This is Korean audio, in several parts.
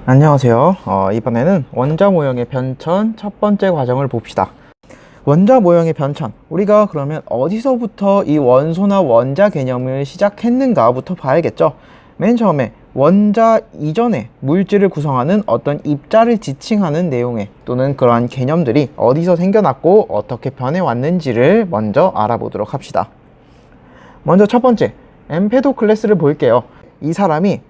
안녕하세요. 이번에는 원자 모형의 변천 첫 번째 과정을 봅시다. 원자 모형의 변천, 우리가 그러면 어디서부터 이 원소나 원자 개념을 시작했는가부터 봐야겠죠. 맨 처음에 원자 이전에 물질을 구성하는 어떤 입자를 지칭하는 내용의 또는 그러한 개념들이 어디서 생겨났고 어떻게 변해왔는지를 먼저 알아보도록 합시다. 먼저 첫 번째, 엠페도클레스를 볼게요. 이 사람이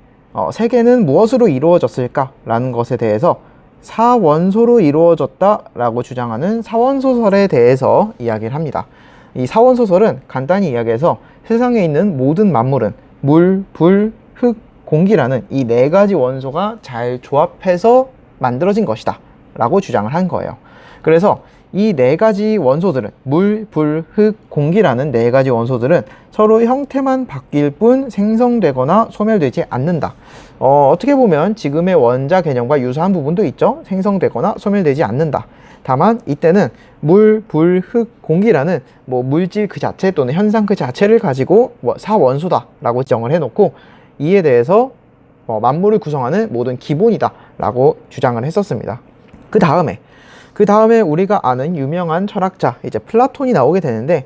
세계는 무엇으로 이루어졌을까? 라는 것에 대해서 사원소로 이루어졌다 라고 주장하는 사원소설에 대해서 이야기를 합니다. 이 사원소설은 간단히 이야기해서 세상에 있는 모든 만물은 물, 불, 흙, 공기라는 이 네 가지 원소가 잘 조합해서 만들어진 것이다 라고 주장을 한 거예요. 그래서 이 네 가지 원소들은 물, 불, 흙, 공기라는 네 가지 원소들은 서로 형태만 바뀔 뿐 생성되거나 소멸되지 않는다. 어떻게 보면 지금의 원자 개념과 유사한 부분도 있죠. 생성되거나 소멸되지 않는다. 다만 이때는 물, 불, 흙, 공기라는 물질 그 자체 또는 현상 그 자체를 가지고 사원소다 라고 지정을 해놓고 이에 대해서 만물을 구성하는 모든 기본이다 라고 주장을 했었습니다. 그 다음에 우리가 아는 유명한 철학자 이제 플라톤이 나오게 되는데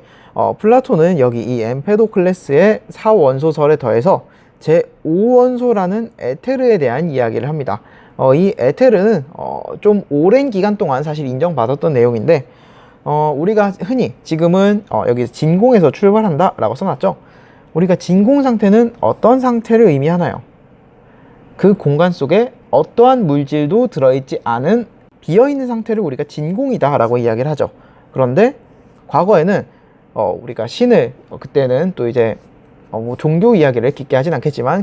플라톤은 여기 이 엠페도클레스의 사원소설에 더해서 제5원소라는 에테르에 대한 이야기를 합니다. 이 에테르는 좀 오랜 기간 동안 사실 인정받았던 내용인데 우리가 흔히 지금은 여기 진공에서 출발한다 라고 써놨죠. 우리가 진공 상태는 어떤 상태를 의미하나요? 그 공간 속에 어떠한 물질도 들어있지 않은 비어있는 상태를 우리가 진공이다 라고 이야기를 하죠. 그런데 과거에는 우리가 신을 그때는 또 이제 종교 이야기를 깊게 하진 않겠지만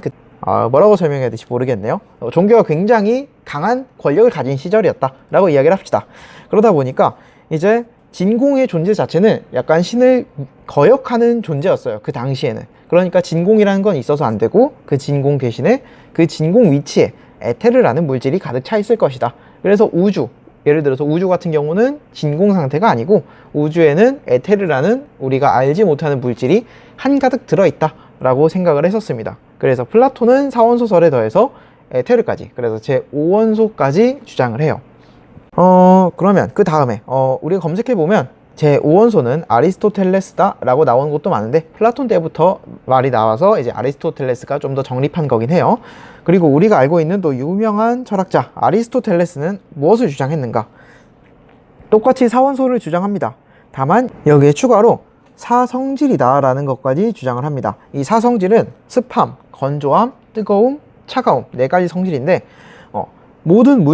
뭐라고 설명해야 될지 모르겠네요. 종교가 굉장히 강한 권력을 가진 시절이었다 라고 이야기를 합시다. 그러다 보니까 이제 진공의 존재 자체는 약간 신을 거역하는 존재였어요. 그 당시에는. 그러니까 진공이라는 건 있어서 안 되고 그 진공 대신에 그 진공 위치에 에테르라는 물질이 가득 차 있을 것이다. 그래서 우주, 예를 들어서 우주 같은 경우는 진공 상태가 아니고 우주에는 에테르라는 우리가 알지 못하는 물질이 한가득 들어있다 라고 생각을 했었습니다. 그래서 플라톤은 사원소설에 더해서 에테르까지, 그래서 제5원소까지 주장을 해요. 그러면 그 다음에 우리가 검색해보면 제5원소는 아리스토텔레스다 라고 나오는 것도 많은데 플라톤 때부터 말이 나와서 이제 아리스토텔레스가 좀 더 정립한 거긴 해요. 그리고 우리가 알고 있는 또 유명한 철학자 아리스토텔레스는 무엇을 주장했는가? 똑같이 사원소를 주장합니다. 다만 여기에 추가로 사성질이다 라는 것까지 주장을 합니다. 이 사성질은 습함, 건조함, 뜨거움, 차가움 네 가지 성질인데 모든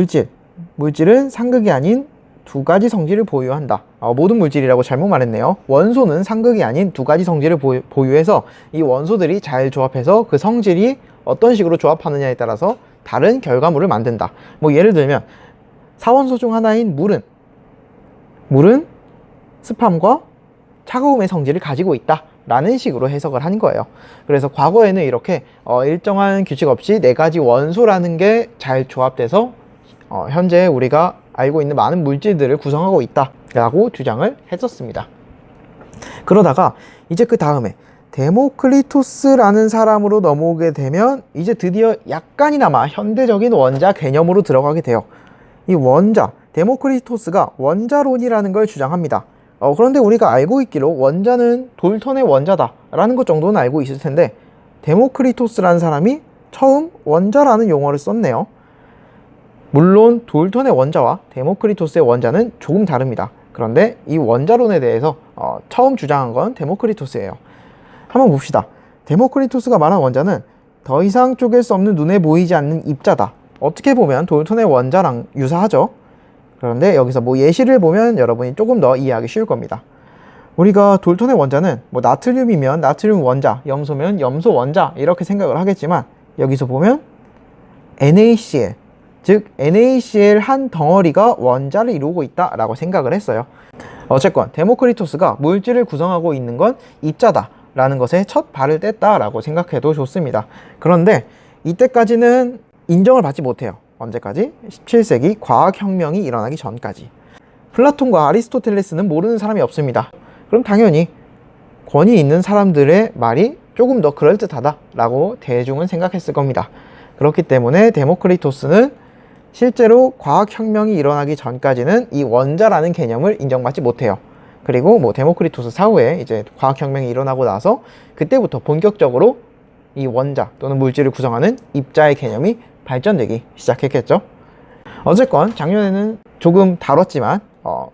물질은 상극이 아닌 두 가지 성질을 보유한다. 모든 물질이라고 잘못 말했네요. 원소는 상극이 아닌 두 가지 성질을 보유해서 이 원소들이 잘 조합해서 그 성질이 어떤 식으로 조합하느냐에 따라서 다른 결과물을 만든다. 예를 들면 사원소 중 하나인 물은 습함과 차가움의 성질을 가지고 있다 라는 식으로 해석을 한 거예요. 그래서 과거에는 이렇게 일정한 규칙 없이 네 가지 원소라는 게 잘 조합돼서 현재 우리가 알고 있는 많은 물질들을 구성하고 있다 라고 주장을 했었습니다. 그러다가 이제 그 다음에 데모크리토스라는 사람으로 넘어오게 되면 이제 드디어 약간이나마 현대적인 원자 개념으로 들어가게 돼요. 이 데모크리토스가 원자론이라는 걸 주장합니다. 그런데 우리가 알고 있기로 원자는 돌턴의 원자다 라는 것 정도는 알고 있을 텐데 데모크리토스라는 사람이 처음 원자라는 용어를 썼네요. 물론 돌턴의 원자와 데모크리토스의 원자는 조금 다릅니다. 그런데 이 원자론에 대해서 처음 주장한 건 데모크리토스예요. 한번 봅시다. 데모크리토스가 말한 원자는 더 이상 쪼갤 수 없는 눈에 보이지 않는 입자다. 어떻게 보면 돌턴의 원자랑 유사하죠. 그런데 여기서 예시를 보면 여러분이 조금 더 이해하기 쉬울 겁니다. 우리가 돌턴의 원자는 나트륨이면 나트륨 원자, 염소면 염소 원자 이렇게 생각을 하겠지만 여기서 보면 NaCl, 즉 NaCl 한 덩어리가 원자를 이루고 있다 라고 생각을 했어요. 어쨌건 데모크리토스가 물질을 구성하고 있는 건 입자다 라는 것에 첫 발을 뗐다 라고 생각해도 좋습니다. 그런데 이때까지는 인정을 받지 못해요. 언제까지? 17세기 과학혁명이 일어나기 전까지. 플라톤과 아리스토텔레스는 모르는 사람이 없습니다. 그럼 당연히 권위 있는 사람들의 말이 조금 더 그럴듯하다 라고 대중은 생각했을 겁니다. 그렇기 때문에 데모크리토스는 실제로 과학혁명이 일어나기 전까지는 이 원자라는 개념을 인정받지 못해요. 그리고 뭐 데모크리토스 사후에 이제 과학혁명이 일어나고 나서 그때부터 본격적으로 이 원자 또는 물질을 구성하는 입자의 개념이 발전되기 시작했겠죠. 어쨌건 작년에는 조금 다뤘지만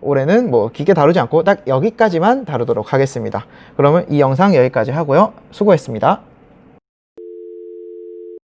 올해는 뭐 깊게 다루지 않고 딱 여기까지만 다루도록 하겠습니다. 그러면 이 영상 여기까지 하고요. 수고했습니다.